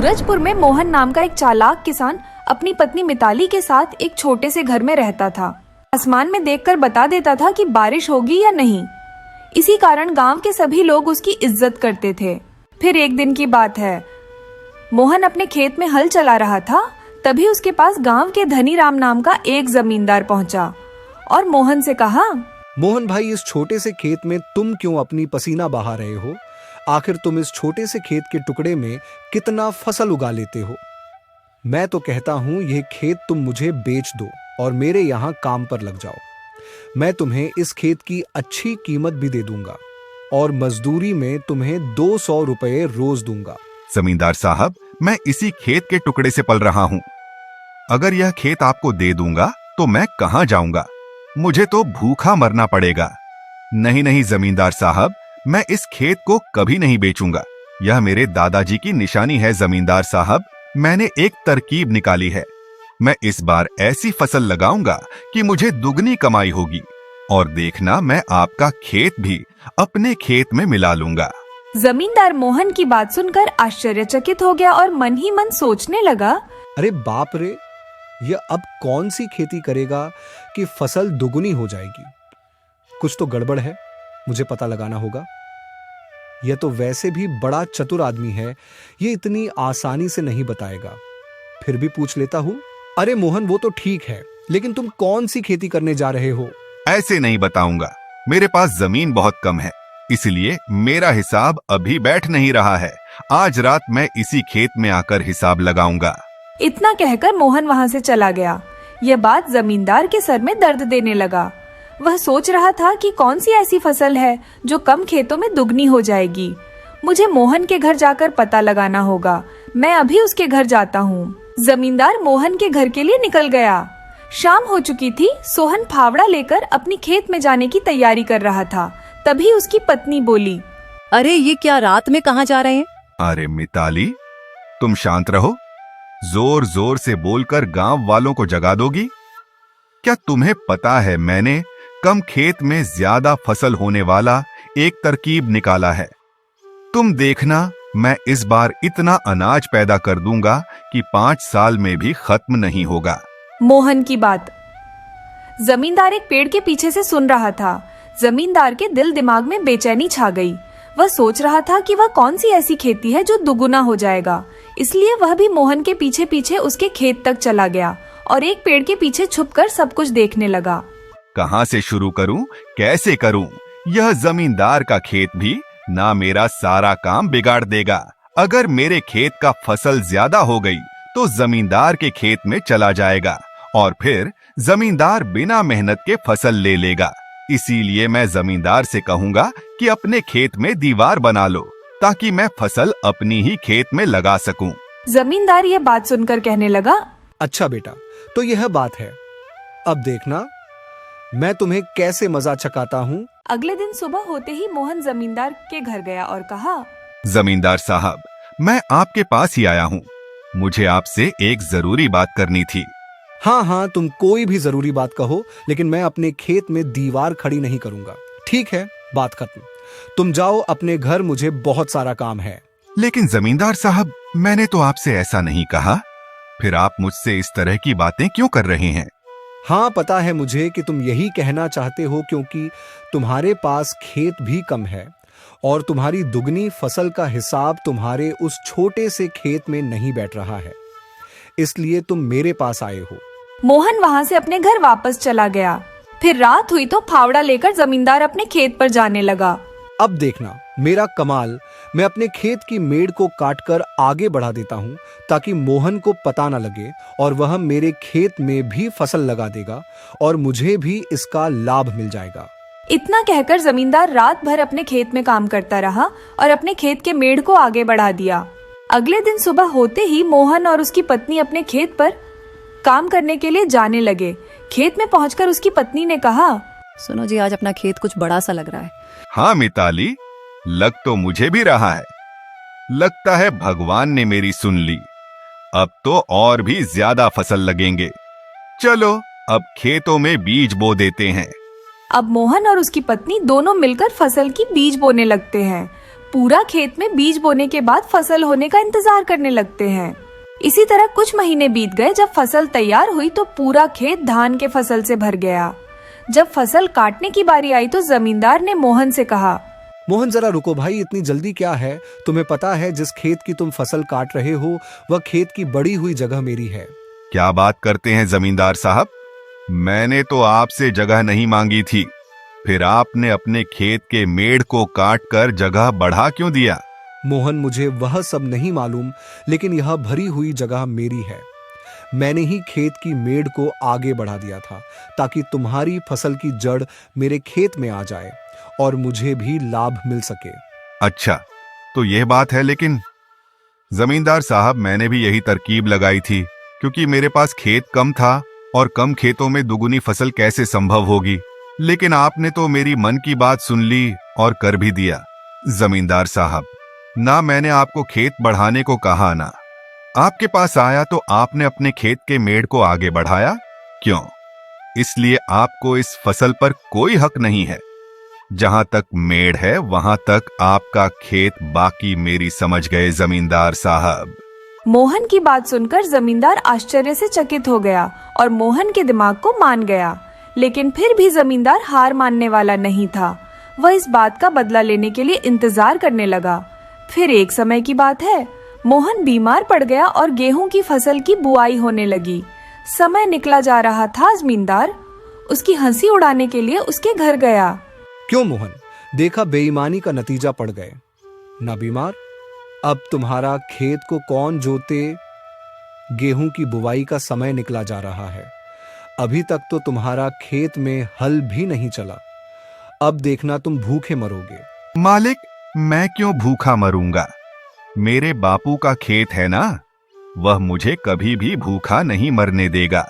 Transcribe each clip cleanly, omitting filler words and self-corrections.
सूरजपुर में मोहन नाम का एक चालाक किसान अपनी पत्नी मिताली के साथ एक छोटे से घर में रहता था। आसमान में देखकर बता देता था कि बारिश होगी या नहीं। इसी कारण गांव के सभी लोग उसकी इज्जत करते थे। फिर एक दिन की बात है, मोहन अपने खेत में हल चला रहा था। तभी उसके पास गांव के धनी राम नाम का एक जमींदार पहुंचा और मोहन से कहा, मोहन भाई, इस छोटे से खेत में तुम क्यों अपनी पसीना बहा रहे हो? आखिर तुम इस छोटे से खेत के टुकड़े में कितना फसल उगा लेते हो? मैं तो कहता हूं यह खेत तुम मुझे बेच दो और मेरे यहाँ काम पर लग जाओ। मैं तुम्हें इस खेत की अच्छी कीमत भी दे दूंगा और मजदूरी में तुम्हें 200 रुपए रोज दूंगा। जमींदार साहब, मैं इसी खेत के टुकड़े से पल रहा हूँ। अगर यह खेत आपको दे दूंगा तो मैं कहाँ जाऊंगा? मुझे तो भूखा मरना पड़ेगा। नहीं नहीं जमींदार साहब, मैं इस खेत को कभी नहीं बेचूंगा। यह मेरे दादाजी की निशानी है जमींदार साहब। मैंने एक तरकीब निकाली है। मैं इस बार ऐसी फसल लगाऊंगा कि मुझे दुगनी कमाई होगी और देखना, मैं आपका खेत भी अपने खेत में मिला लूंगा। जमींदार मोहन की बात सुनकर आश्चर्यचकित हो गया और मन ही मन सोचने लगा, अरे बाप रे, यह अब कौन सी खेती करेगा कि फसल दुगुनी हो जाएगी? कुछ तो गड़बड़ है, मुझे पता लगाना होगा। यह तो वैसे भी बड़ा चतुर आदमी है, ये इतनी आसानी से नहीं बताएगा। फिर भी पूछ लेता हूँ। अरे मोहन, वो तो ठीक है, लेकिन तुम कौन सी खेती करने जा रहे हो? ऐसे नहीं बताऊंगा। मेरे पास जमीन बहुत कम है, इसलिए मेरा हिसाब अभी बैठ नहीं रहा है। आज रात मैं इसी खेत में आकर हिसाब लगाऊंगा। इतना कहकर मोहन वहाँ से चला गया। यह बात जमींदार के सर में दर्द देने लगा। वह सोच रहा था कि कौन सी ऐसी फसल है जो कम खेतों में दुगनी हो जाएगी। मुझे मोहन के घर जाकर पता लगाना होगा। मैं अभी उसके घर जाता हूँ। जमींदार मोहन के घर के लिए निकल गया। शाम हो चुकी थी। सोहन फावड़ा लेकर अपनी खेत में जाने की तैयारी कर रहा था। तभी उसकी पत्नी बोली, अरे ये क्या, रात में कहाँ जा रहे हैं? अरे मिताली, तुम शांत रहो। जोर जोर से बोलकर गांव वालों को जगा दोगी? क्या तुम्हें पता है, मैंने कम खेत में ज्यादा फसल होने वाला एक तरकीब निकाला है। तुम देखना, मैं इस बार इतना अनाज पैदा कर दूंगा कि 5 साल में भी खत्म नहीं होगा। मोहन की बात जमींदार एक पेड़ के पीछे से सुन रहा था। जमींदार के दिल दिमाग में बेचैनी छा गई। वह सोच रहा था कि वह कौन सी ऐसी खेती है जो दुगुना हो जाएगा। इसलिए वह भी मोहन के पीछे पीछे उसके खेत तक चला गया और एक पेड़ के पीछे छुपकर सब कुछ देखने लगा। कहां से शुरू करूं, कैसे करूं? यह जमींदार का खेत भी ना मेरा सारा काम बिगाड़ देगा। अगर मेरे खेत का फसल ज्यादा हो गई तो जमींदार के खेत में चला जाएगा और फिर जमींदार बिना मेहनत के फसल ले लेगा। इसीलिए मैं जमींदार से कहूंगा कि अपने खेत में दीवार बना लो ताकि मैं फसल अपनी ही खेत में लगा सकूं। जमींदार यह बात सुनकर कहने लगा, अच्छा बेटा, तो यह बात है। अब देखना मैं तुम्हें कैसे मजा चकाता हूँ। अगले दिन सुबह होते ही मोहन जमींदार के घर गया और कहा, जमींदार साहब, मैं आपके पास ही आया हूँ। मुझे आपसे एक जरूरी बात करनी थी। हाँ हाँ, तुम कोई भी जरूरी बात कहो, लेकिन मैं अपने खेत में दीवार खड़ी नहीं करूंगा। ठीक है, बात खत्म। तुम जाओ अपने घर, मुझे बहुत सारा काम है। लेकिन जमींदार साहब, मैंने तो आपसे ऐसा नहीं कहा। फिर आप मुझसे इस तरह की बातें क्यों कर रहे हैं? हाँ, पता है मुझे कि तुम यही कहना चाहते हो, क्योंकि तुम्हारे पास खेत भी कम है और तुम्हारी दुगनी फसल का हिसाब तुम्हारे उस छोटे से खेत में नहीं बैठ रहा है, इसलिए तुम मेरे पास आए हो। मोहन वहाँ से अपने घर वापस चला गया। फिर रात हुई तो फावड़ा लेकर जमींदार अपने खेत पर जाने लगा। अब देखना मेरा कमाल। मैं अपने खेत की मेड़ को काटकर आगे बढ़ा देता हूँ ताकि मोहन को पता न लगे और वह मेरे खेत में भी फसल लगा देगा और मुझे भी इसका लाभ मिल जाएगा। इतना कहकर जमींदार रात भर अपने खेत में काम करता रहा और अपने खेत के मेड़ को आगे बढ़ा दिया। अगले दिन सुबह होते ही मोहन और उसकी पत्नी अपने खेत पर काम करने के लिए जाने लगे। खेत में पहुंचकर उसकी पत्नी ने कहा, सुनो जी, आज अपना खेत कुछ बड़ा सा लग रहा है। हाँ मिताली, लग तो मुझे भी रहा है। लगता है भगवान ने मेरी सुन ली। अब तो और भी ज्यादा फसल लगेंगे। चलो अब खेतों में बीज बो देते हैं। अब मोहन और उसकी पत्नी दोनों मिलकर फसल की बीज बोने लगते हैं। पूरा खेत में बीज बोने के बाद फसल होने का इंतजार करने लगते हैं। इसी तरह कुछ महीने बीत गए। जब फसल तैयार हुई तो पूरा खेत धान के फसल से भर गया। जब फसल काटने की बारी आई तो जमींदार ने मोहन से कहा, मोहन जरा रुको भाई, इतनी जल्दी क्या है? तुम्हें पता है जिस खेत की तुम फसल काट रहे हो वह खेत की बड़ी हुई जगह मेरी है। क्या बात करते हैं जमींदार साहब, मैंने तो आपसे जगह नहीं मांगी थी, फिर आपने अपने खेत के मेड़ को काट कर जगह बढ़ा क्यों दिया? मोहन मुझे वह सब नहीं मालूम, लेकिन यह भरी हुई जगह मेरी है। मैंने ही खेत की मेड़ को आगे बढ़ा दिया था ताकि तुम्हारी फसल की जड़ मेरे खेत में आ जाए और मुझे भी लाभ मिल सके। अच्छा, तो यह बात है। लेकिन जमींदार साहब, मैंने भी यही तरकीब लगाई थी, क्योंकि मेरे पास खेत कम था और कम खेतों में दुगुनी फसल कैसे संभव होगी। लेकिन आपने तो मेरी मन की बात सुन ली और कर भी दिया। जमींदार साहब, ना मैंने आपको खेत बढ़ाने को कहा, ना आपके पास आया तो आपने अपने खेत के मेड़ को आगे बढ़ाया। क्यों? इसलिए आपको इस फसल पर कोई हक नहीं है। जहां तक मेड़ है वहां तक आपका खेत बाकी, मेरी समझ गए जमींदार साहब? मोहन की बात सुनकर जमींदार आश्चर्य से चकित हो गया और मोहन के दिमाग को मान गया। लेकिन फिर भी जमींदार हार मानने वाला नहीं था। वह इस बात का बदला लेने के लिए इंतजार करने लगा। फिर एक समय की बात है, मोहन बीमार पड़ गया और गेहूं की फसल की बुआई होने लगी। समय निकला जा रहा था। जमींदार उसकी हंसी उड़ाने के लिए उसके घर गया। क्यों मोहन? देखा बेईमानी का नतीजा पड़ गए ना बीमार। अब तुम्हारा खेत को कौन जोते? गेहूं की बुवाई का समय निकला जा रहा है। अभी तक तो तुम्हारा खेत में हल भी नहीं चला। अब देखना तुम भूखे मरोगे। मालिक, मैं क्यों भूखा मरूंगा? मेरे बापू का खेत है ना, वह मुझे कभी भी भूखा नहीं मरने देगा।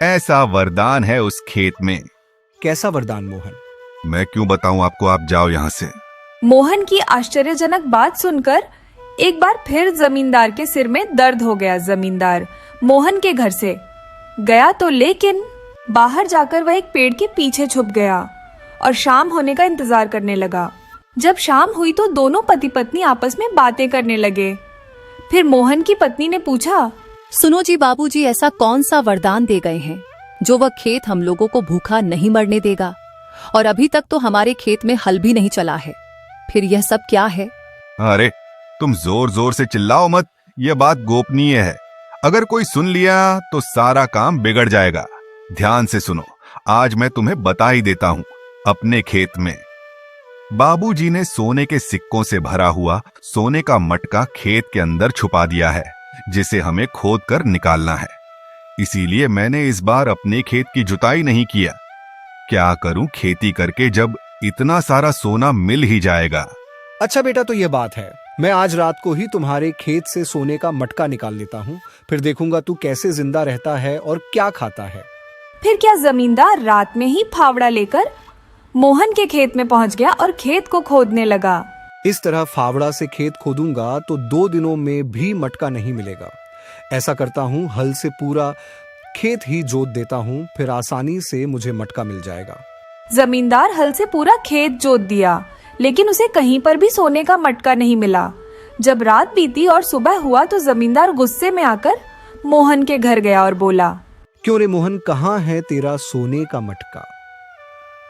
ऐसा वरदान है उस खेत में। कैसा वरदान मोहन? मैं क्यों बताऊं आपको, आप जाओ यहां से। मोहन की आश्चर्यजनक बात सुनकर एक बार फिर जमींदार के सिर में दर्द हो गया। जमींदार मोहन के घर से गया तो लेकिन बाहर जाकर वह एक पेड़ के पीछे छुप गया और शाम होने का इंतजार करने लगा। जब शाम हुई तो दोनों पति पत्नी आपस में बातें करने लगे। फिर मोहन की पत्नी ने पूछा, सुनो जी बाबूजी, ऐसा कौन सा वरदान दे गए हैं जो वह खेत हम लोगों को भूखा नहीं मरने देगा? और अभी तक तो हमारे खेत में हल भी नहीं चला है। फिर यह सब क्या है? अरे तुम जोर जोर से चिल्लाओ मत, यह बात गोपनीय है। अगर कोई सुन लिया तो सारा काम बिगड़ जाएगा। ध्यान से सुनो, आज मैं तुम्हें बता ही देता हूं। अपने खेत में बाबूजी ने सोने के सिक्कों से भरा हुआ सोने का मटका खेत के अंदर छुपा दिया है, जिसे हमें खोद कर निकालना है। इसीलिए मैंने इस बार अपने खेत की जुताई नहीं किया। क्या करूं खेती करके जब इतना सारा सोना मिल ही जाएगा। अच्छा बेटा, तो यह बात है। मैं आज रात को ही तुम्हारे खेत से सोने का मटका निकाल लेता हूँ, फिर देखूंगा तू कैसे जिंदा रहता है और क्या खाता है। फिर क्या जमींदार रात में ही फावड़ा लेकर मोहन के खेत में पहुंच गया और खेत को खोदने लगा। इस तरह फावड़ा से खेत खोदूंगा तो 2 दिनों में भी मटका नहीं मिलेगा। ऐसा करता हूँ, हल से पूरा खेत ही जोत देता हूँ, फिर आसानी से मुझे मटका मिल जाएगा। जमींदार हल से पूरा खेत जोत दिया, लेकिन उसे कहीं पर भी सोने का मटका नहीं मिला। जब रात बीती और सुबह हुआ तो जमींदार गुस्से में आकर मोहन के घर गया और बोला, क्यों रे मोहन, कहाँ है तेरा सोने का मटका?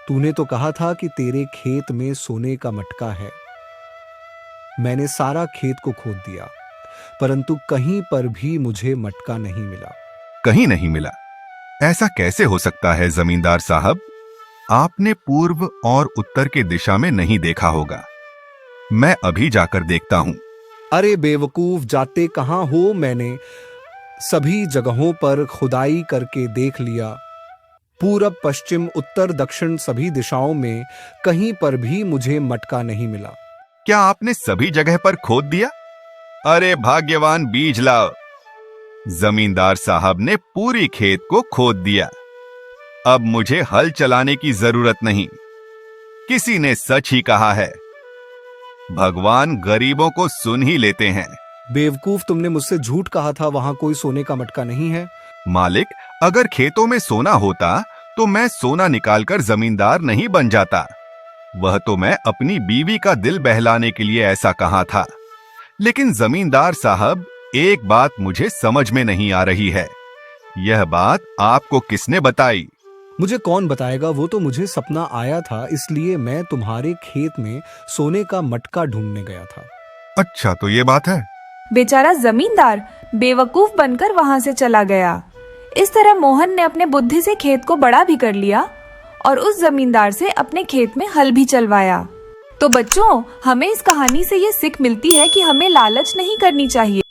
तूने तो कहा था कि तेरे खेत में सोने का मटका है। मैंने सारा खेत को खोद दिया, परंतु कहीं पर भी मुझे मटका नहीं मिला। कहीं नहीं मिला? ऐसा कैसे हो सकता है जमींदार साहब? आपने पूर्व और उत्तर के दिशा में नहीं देखा होगा। मैं अभी जाकर देखता हूं। अरे बेवकूफ, जाते कहां हो? मैंने सभी जगहों पर खुदाई करके देख लिया। पूरब, पश्चिम, उत्तर, दक्षिण सभी दिशाओं में कहीं पर भी मुझे मटका नहीं मिला। क्या आपने सभी जगह पर खोद दिया? अरे भाग्यवान बीज लाओ। जमींदार साहब ने पूरी खेत को खोद दिया। अब मुझे हल चलाने की जरूरत नहीं। किसी ने सच ही कहा है, भगवान गरीबों को सुन ही लेते हैं। बेवकूफ, तुमने मुझसे झूठ कहा था, वहां कोई सोने का मटका नहीं है। मालिक, अगर खेतों में सोना होता तो मैं सोना निकालकर जमींदार नहीं बन जाता। वह तो मैं अपनी बीवी का दिल बहलाने के लिए ऐसा कहा था। लेकिन जमींदार साहब, एक बात मुझे समझ में नहीं आ रही है। यह बात आपको किसने बताई? मुझे कौन बताएगा, वो तो मुझे सपना आया था, इसलिए मैं तुम्हारे खेत में सोने का मटका ढूंढने गया था। अच्छा, तो ये बात है। बेचारा जमींदार बेवकूफ बनकर वहां से चला गया। इस तरह मोहन ने अपने बुद्धि से खेत को बड़ा भी कर लिया और उस जमींदार से अपने खेत में हल भी चलवाया। तो बच्चों, हमें इस कहानी से ये सीख मिलती है कि हमें लालच नहीं करनी चाहिए।